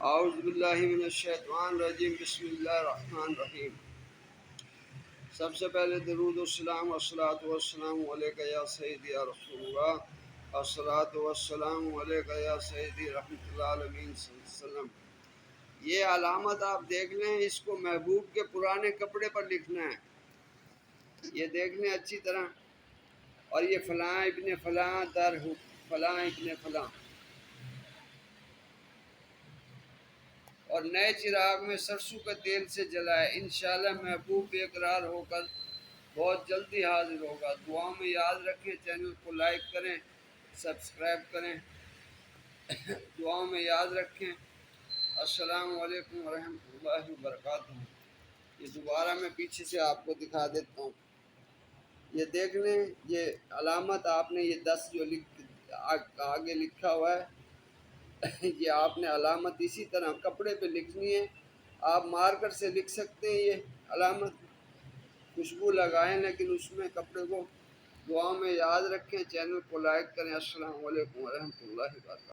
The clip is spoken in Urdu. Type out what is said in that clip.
اعوذ باللہ من الشیطان الرجیم، بسم اللہ الرحمن الرحیم۔ سب سے پہلے درود والسلام والصلاۃ والسلام علیک یا سیدی یا رسول اللہ، الصلاۃ والسلام علیک یا سیدی رحمۃ اللہ عالمین صلی اللہ علیہ وسلم۔ یہ علامت آپ دیکھ لیں، اس کو محبوب کے پرانے کپڑے پر لکھنا ہے، یہ دیکھ لیں اچھی طرح۔ اور یہ فلاں ابن فلاں در فلاں ابن فلاں، اور نئے چراغ میں سرسوں کا تیل سے جلائے، انشاءاللہ محبوب بے قرار ہو کر بہت جلدی حاضر ہوگا۔ دعاؤں میں یاد رکھیں، چینل کو لائک کریں، سبسکرائب کریں، دعاؤں میں یاد رکھیں۔ السلام علیکم ورحمۃ اللہ وبرکاتہ۔ یہ دوبارہ میں پیچھے سے آپ کو دکھا دیتا ہوں، یہ دیکھ لیں، یہ علامت آپ نے یہ 10 جو آگے لکھا ہوا ہے، یہ آپ نے علامت اسی طرح کپڑے پہ لکھنی ہے۔ آپ مارکر سے لکھ سکتے ہیں یہ علامت، خوشبو لگائیں، لیکن اس میں کپڑے کو دعاؤں میں یاد رکھیں، چینل کو لائک کریں۔ السلام علیکم ورحمۃ اللہ وبرکاتہ۔